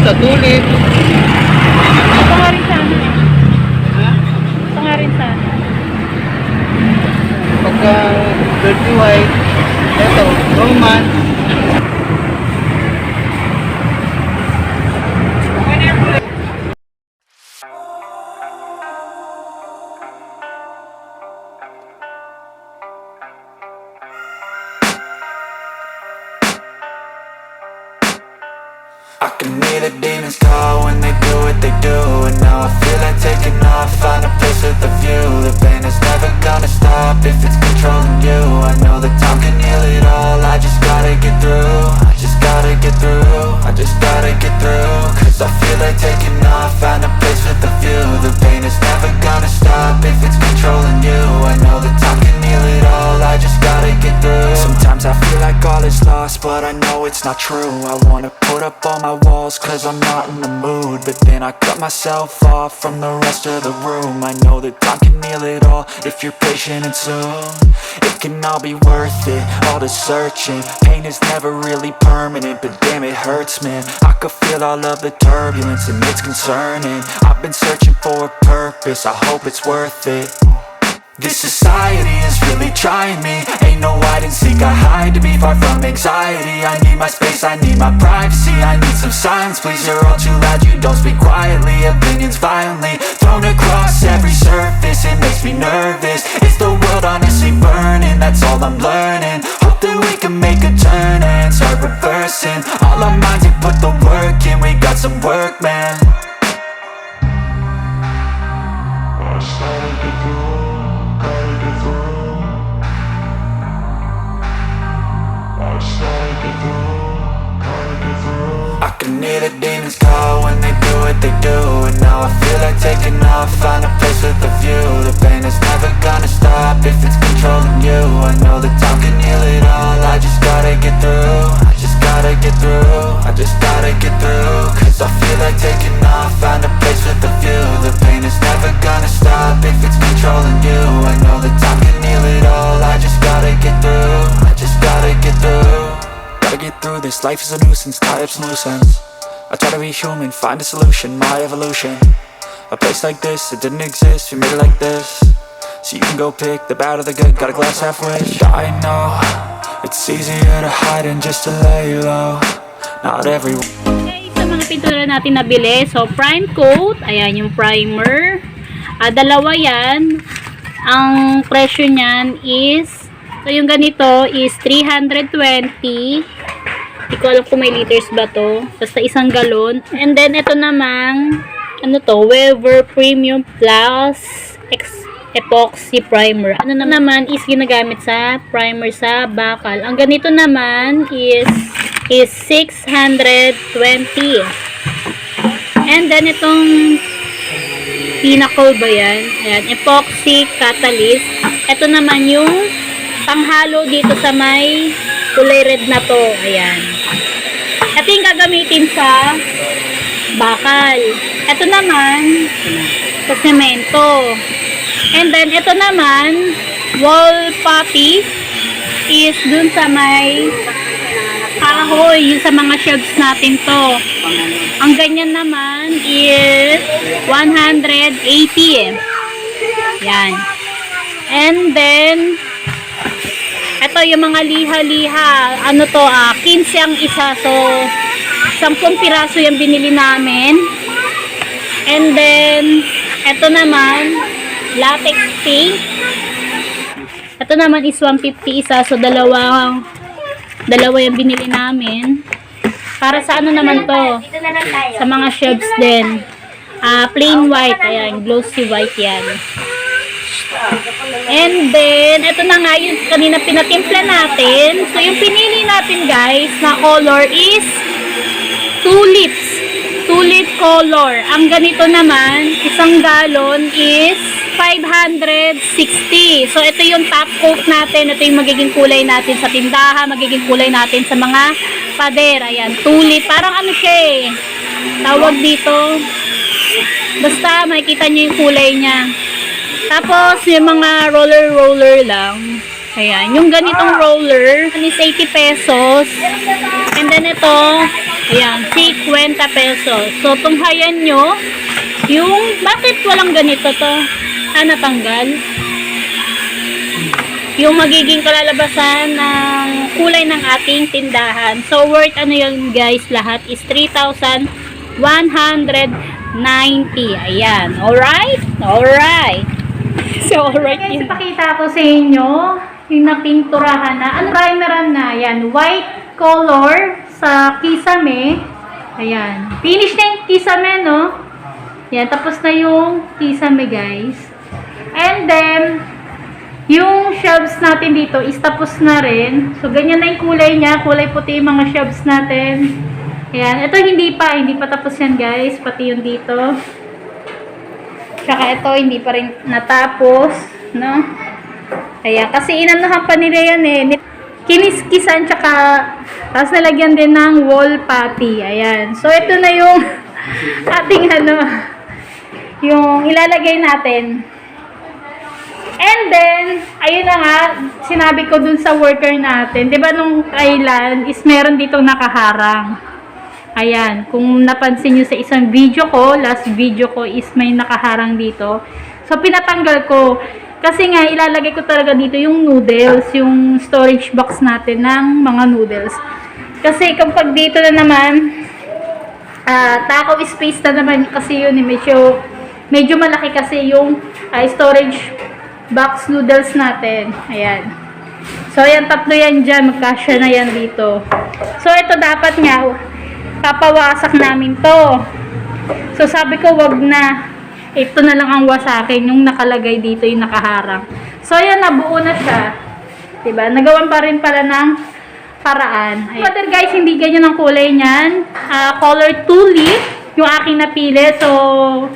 sa tulip. Ito nga rin sana eh. Ito nga rin sana. Pagka dirty white, ito, Roman. I can hear the demons call when they do what they do. And now I feel like taking off, find a place with a view. The pain is never gonna stop if it's controlling you. I know that time can heal it all, I just gotta get through. I just gotta get through, I just gotta get through. Cause I feel like taking off, find a place with a view. The pain is never gonna stop if it's controlling you. I know that time can heal it all, I just gotta get through. Sometimes I feel like all is lost, but I know it's not true. I wanna put up all my walls cause I'm not in the mood, but then I cut myself off from the rest of the room. I know that time can heal it all if you're patient and soon. It can all be worth it, all the searching. Pain is never really permanent, but damn it hurts, man. I could feel all of the turbulence and it's concerning. I've been searching for a purpose, I hope it's worth it. This society is really trying me. Ain't no hide and seek, I hide to be far from anxiety. I need my space, I need my privacy. I need some silence, please, you're all too loud. You don't speak quietly, opinions violently thrown across every surface. It makes me nervous, is the world honestly burning? That's all I'm learning. Hope that we can make a turn and start reversing all our minds and put the work in. We got some work, man. I can hear the demons call when they do what they do. And now I feel like taking off, find a place with a view. The pain is never gonna stop if it's controlling you. I know that time can heal it all, I just gotta get through. I just gotta get through, I just gotta get through. Cause I feel like taking off, find a place with a view. The pain is never gonna stop if it's controlling you. I know that time can heal it all, I just gotta get through. I just gotta get through. Gotta get through this, life is a nuisance, tie up some loose ends. I try to be human, find a solution, my evolution. A place like this, it didn't exist, we made it like this. So you can go pick the bad or the good, got a glass halfway. I know, it's easier to hide than just to lay low. Not everyone. Okay, sa mga pintura natin nabili, so prime coat, ayan yung primer. Dalawa yan. Ang presyo niyan is, so yung ganito is 320. Hindi ko alam kung may liters ba to. Basta isang galon. And then, ito namang, ano to, Weber Premium Plus Epoxy Primer. Ano naman is ginagamit sa primer sa bakal. Ang ganito naman is 620. And then, itong pinnacle ba yan? Ayan, Epoxy Catalyst. Ito naman yung panghalo dito sa may kulay red na to. Ayan. Ito yung gagamitin sa bakal. Ito naman sa semento. And then, ito naman wall putty is dun sa may kahoy, yung sa mga shelves natin to. Ang ganyan naman is 180. Yan. And then, ito yung mga liha-liha. Ano to, 15 ang isa. So, 10 piraso yung binili namin. And then, ito naman, latex paint. Ito naman is 150 isa. So, dalawa yung binili namin. Para sa ano naman to? Sa mga shelves din. Plain white. Ayan, glossy white yan. And then, ito na nga yung kanina pinatimpla natin. So, yung pinili natin guys na color is tulips. Tulip color. Ang ganito naman, isang galon is 560. So, ito yung top coat natin. Ito yung magiging kulay natin sa tindahan, magiging kulay natin sa mga pader. Ayan, tulip. Parang ano siya eh. Tawag dito. Basta, makikita nyo yung kulay niya. Tapos, yung mga roller lang. Ayan, yung ganitong roller is 80 pesos. And then ito, Ayan, 50 pesos. So, tunghayan nyo yung, bakit walang ganito to? Natanggal. Yung magiging kalalabasan ng kulay ng ating tindahan. So, worth ano yun guys, lahat is 3,190. Ayan. Alright? Alright. So, alright yun. Pakita ko sa inyo yung napinturahan na. Ano, primeran na. Ayan. White color sa kisame. Ayan. Finish na yung kisame, no? Ayan. Tapos na yung kisame, guys. And then, yung shelves natin dito is tapos na rin. So, ganyan na yung kulay niya. Kulay puti yung mga shelves natin. Ayan. Ito hindi pa tapos yan guys. Pati yung dito. Tsaka ito hindi pa rin natapos. No? Ayan. Kasi inanuhan pa nila yan eh. Kiniskisan tsaka tapos nalagyan din ng wall putty. Ayan. So, ito na yung ating yung ilalagay natin. And then, ayun na nga, sinabi ko dun sa worker natin, di ba nung kailan is meron ditong nakaharang. Ayan, kung napansin nyo sa isang video ko, last video ko is may nakaharang dito. So, pinatanggal ko. Kasi nga, ilalagay ko talaga dito yung noodles, yung storage box natin ng mga noodles. Kasi kapag dito na naman, taco space na naman kasi yun, medyo malaki kasi yung storage box noodles natin. Ayan. So, ayan, tatlo yan dyan. Magkasya na yan dito. So, ito dapat nga, papawasak namin to. So, sabi ko, wag na. Ito na lang ang wasakin, yung nakalagay dito, yung nakaharang. So, ayan, nabuo na siya. Diba? Nagawan pa rin pala ng paraan. But guys, hindi ganyan ang kulay niyan. Color tulip, yung aking napili. So,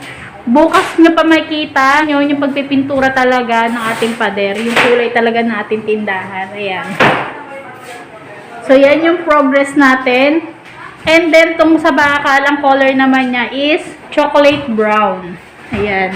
bukas nyo pa makita nyo yung pagpipintura talaga ng ating pader. Yung kulay talaga ng ating tindahan. Ayan. So, yan yung progress natin. And then, itong sa bakalang color naman niya is chocolate brown. Ayan.